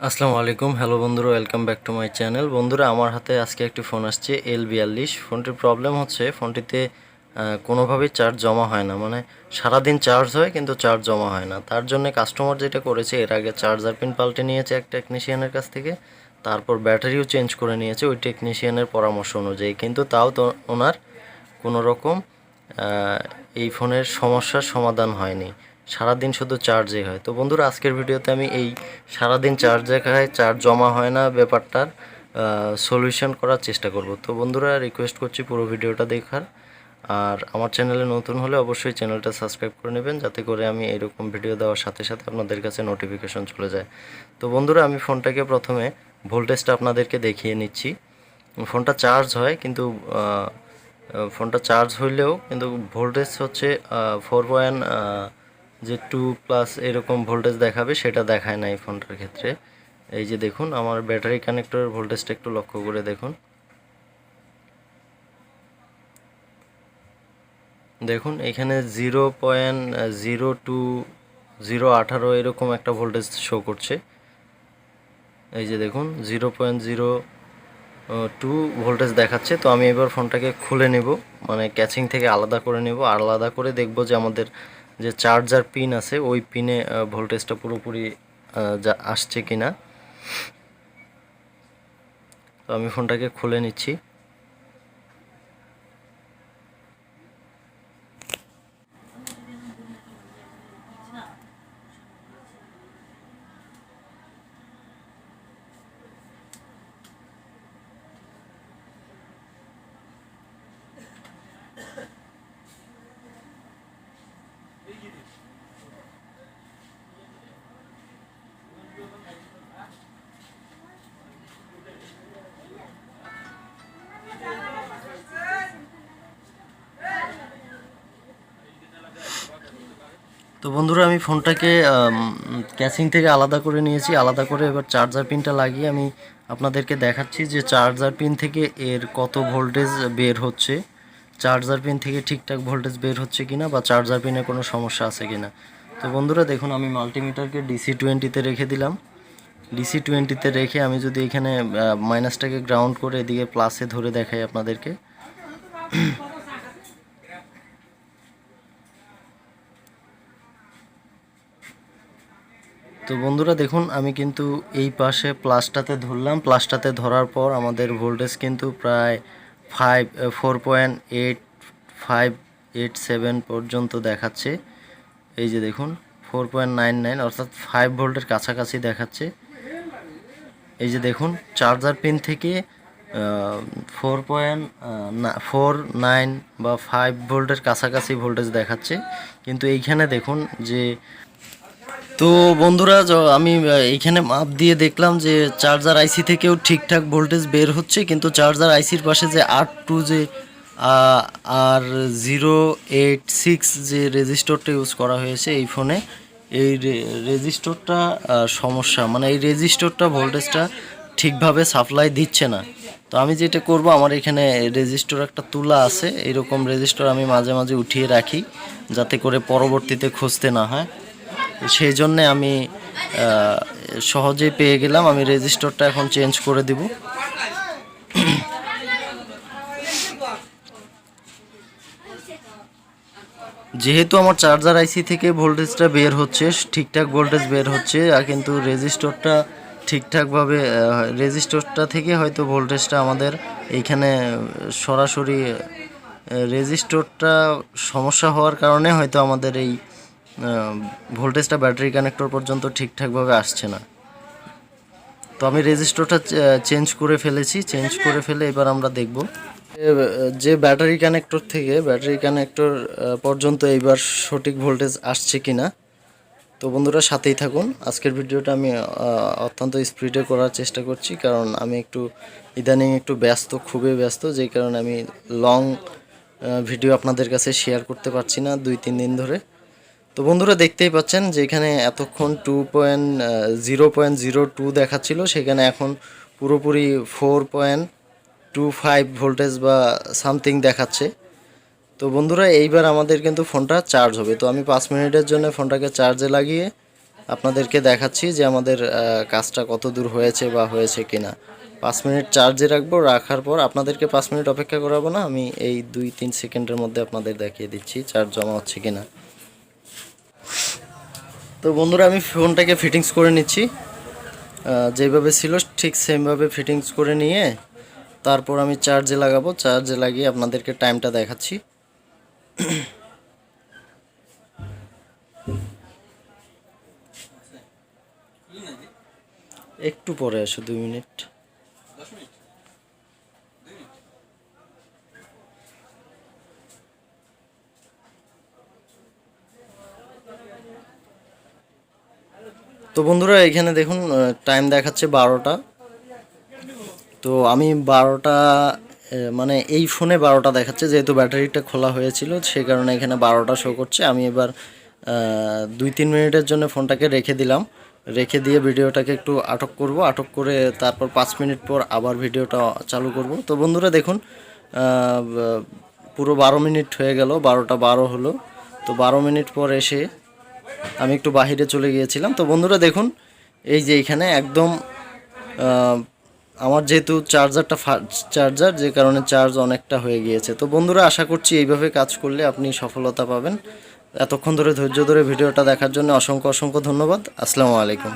আসসালামু আলাইকুম, হ্যালো বন্ধুরা, welcome back to my channel. বন্ধুরা, আমার হাতে আজকে একটি ফোন আসছে L42। ফোনটির প্রবলেম হচ্ছে ফোনটিতে কোনোভাবেই চার্জ জমা হয় না, মানে সারাদিন চার্জ হয় কিন্তু চার্জ জমা হয় না। তার জন্য কাস্টমার যেটা করেছে, এর আগে চার্জার পিন পাল্টে নিয়েছে এক টেকনিশিয়ানের কাছ থেকে, তারপর ব্যাটারিও চেঞ্জ করে নিয়েছে ওই টেকনিশিয়ানের পরামর্শ অনুযায়ী, কিন্তু তাও তো ওনার কোনো রকম এই ফোনের সমস্যার সমাধান হয়নি। সারাদিন শুধু চার্জই হয়। তো বন্ধুরা, আজকের ভিডিওতে আমি এই সারাদিন চার্জ দেখায় চার্জ জমা হয় না ব্যাপারটার সলিউশন করার চেষ্টা করব। তো বন্ধুরা, রিকোয়েস্ট করছি পুরো ভিডিওটা দেখার। আর আমার চ্যানেলে নতুন হলে অবশ্যই চ্যানেলটা সাবস্ক্রাইব করে নেবেন, যাতে করে আমি এরকম ভিডিও দেওয়ার সাথে সাথে আপনাদের কাছে নোটিফিকেশন চলে যায়। তো বন্ধুরা, আমি ফোনটাকে প্রথমে ভোল্টেজটা আপনাদেরকে দেখিয়ে নিচ্ছি। ফোনটা চার্জ হয়, কিন্তু ফোনটা চার্জ হইলেও কিন্তু ভোল্টেজ হচ্ছে 4 যে 2+ এরকম ভোল্টেজ দেখাবে, সেটা দেখায় না এই ফোনটার ক্ষেত্রে। এই যে দেখুন, আমার ব্যাটারি কানেক্টরের ভোল্টেজটা একটু লক্ষ্য করে দেখুন। দেখুন এখানে 0.02 এরকম একটা ভোল্টেজ শো করছে। এই যে দেখুন 0.02 ভোল্টেজ দেখাচ্ছে। তো আমি এবার ফোনটাকে খুলে নেব, মানে ক্যাচিং থেকে আলাদা করে নেব, আলাদা করে দেখব যে আমাদের যে চার্জার পিন আছে ওই পিনে ভোল্টেজটা পুরোপুরি যা আসছে কিনা। তো আমি ফোনটাকে খুলে নিচ্ছি। তো বন্ধুরা, আমি ফোনটাকে ক্যাসিং থেকে আলাদা করে নিয়েছি। আলাদা করে এবার চার্জার পিনটা লাগিয়ে আমি আপনাদেরকে দেখাচ্ছি যে চার্জার পিন থেকে এর কত ভোল্টেজ বের হচ্ছে, চার্জার পিন থেকে ঠিকঠাক ভোল্টেজ বের হচ্ছে কিনা, বা চার্জার পিনে কোনো সমস্যা আছে কিনা। তো বন্ধুরা দেখুন, আমি মাল্টিমিটারকে DC20-তে রেখে দিলাম। DC20-তে রেখে আমি যদি এখানে মাইনাসটাকে গ্রাউন্ড করে এদিকে প্লাসে ধরে দেখাই আপনাদেরকে। তো বন্ধুরা দেখুন, আমি কিন্তু এই পাশে প্লাসটাতে ধরলাম। প্লাসটাতে ধরার পর আমাদের ভোল্টেজ কিন্তু প্রায় 4.8587 পর্যন্ত দেখাচ্ছে। এই যে দেখুন 4.99, অর্থাৎ 5 ভোল্টের কাছাকাছি দেখাচ্ছে। এই যে দেখুন, চার্জার পিন থেকে 4.49 বা 5 ভোল্টের কাছাকাছি ভোল্টেজ দেখাচ্ছে। কিন্তু এইখানে দেখুন যে, তো বন্ধুরা, আমি এইখানে মাপ দিয়ে দেখলাম যে চার্জার আইসি থেকেও ঠিকঠাক ভোল্টেজ বের হচ্ছে, কিন্তু চার্জার আইসির পাশে যে R2 যে আর 086 যে রেজিস্টরটা ইউজ করা হয়েছে এই ফোনে, এই রেজিস্টরটা সমস্যা, মানে এই রেজিস্টরটা ভোল্টেজটা ঠিকভাবে সাপ্লাই দিচ্ছে না। তো আমি যেটা করব, আমার এখানে রেজিস্টর একটা তুলা আছে, এইরকম রেজিস্টর আমি মাঝে মাঝে উঠিয়ে রাখি, যাতে করে পরবর্তীতে খুঁজতে না হয়। সেই জন্যে আমি সহজেই পেয়ে গেলাম। আমি রেজিস্টরটা এখন চেঞ্জ করে দিব। যেহেতু আমার চার্জার আইসি থেকে ভোল্টেজটা বের হচ্ছে, ঠিকঠাক ভোল্টেজ বের হচ্ছে, কিন্তু রেজিস্টরটা ঠিকঠাকভাবে রেজিস্টরটা থেকে হয়তো ভোল্টেজটা আমাদের এইখানে সরাসরি রেজিস্টরটা সমস্যা হওয়ার কারণে হয়তো আমাদের এই ভোল্টেজটা ব্যাটারি কানেক্টর পর্যন্ত ঠিকঠাকভাবে আসছে না। তো আমি রেজিস্টরটা চেঞ্জ করে ফেলেছি। চেঞ্জ করে ফেলে এবার আমরা দেখব যে ব্যাটারি কানেক্টর পর্যন্ত এইবার সঠিক ভোল্টেজ আসছে কিনা। তো বন্ধুরা, সাথেই থাকুন। আজকের ভিডিওটা আমি অত্যন্ত স্পিডে করার চেষ্টা করছি, কারণ আমি ইদানিং একটু ব্যস্ত, খুবই ব্যস্ত, যেই কারণে আমি লং ভিডিও আপনাদের কাছে শেয়ার করতে পারছি না 2-3 দিন ধরে। তো বন্ধুরা, দেখতেই পাচ্ছেন যে এখানে এতক্ষণ 0.02 দেখাচ্ছিল, সেখানে এখন পুরোপুরি 4.25 ভোল্টেজ বা সামথিং দেখাচ্ছে। তো বন্ধুরা, এইবার আমাদের কিন্তু ফোনটা চার্জ হবে। তো আমি 5 মিনিটের জন্য ফোনটাকে চার্জে লাগিয়ে আপনাদেরকে দেখাচ্ছি যে আমাদের কাজটা কত দূর হয়েছে বা হয়েছে কিনা। 5 মিনিট চার্জে রাখবো, রাখার পর আপনাদেরকে 5 মিনিট অপেক্ষা করাবো না, আমি এই 2-3 সেকেন্ডের মধ্যে আপনাদের দেখিয়ে দিচ্ছি চার্জ জমা হচ্ছে কিনা। তো বন্ধুরা আমি ফোনটাকে ফিটিংস করে নিচ্ছি, যেভাবে ছিল ঠিক সেমভাবে ফিটিংস করে নিয়ে তারপর আমি চার্জে লাগাবো। চার্জে লাগিয়ে আপনাদেরকে টাইমটা দেখাচ্ছি। একটু পরে আসো, 2 মিনিট। তো বন্ধুরা এখানে দেখুন টাইম দেখাচ্ছে 12টা। তো আমি 12টা মানে এই ফোনে 12টা দেখাচ্ছে, যেহেতু ব্যাটারিটা খোলা হয়েছিল সেই কারণে এখানে 12টা শো করছে। আমি এবার 2-3 মিনিটের জন্য ফোনটাকে রেখে দিলাম, রেখে দিয়ে ভিডিওটাকে একটু আটক করব, আটক করে তারপর 5 মিনিট পর আবার ভিডিওটা চালু করব। তো বন্ধুরা দেখুন পুরো 12 মিনিট হয়ে গেল, 12টা 12 হলো। তো 12 মিনিট পর এসে আমি একটু বাহিরে চলে গিয়েছিলাম। তো বন্ধুরা দেখুন এই যে এখানে একদম আমার যেহেতু চার্জারটা ফাস্ট চার্জার, যে কারণে চার্জ অনেকটা হয়ে গিয়েছে। তো বন্ধুরা আশা করছি এইভাবে কাজ করলে আপনি সফলতা পাবেন। এতক্ষণ ধরে ধৈর্য ধরে ভিডিওটা দেখার জন্য অসংখ্য অসংখ্য ধন্যবাদ। আসসালামু আলাইকুম।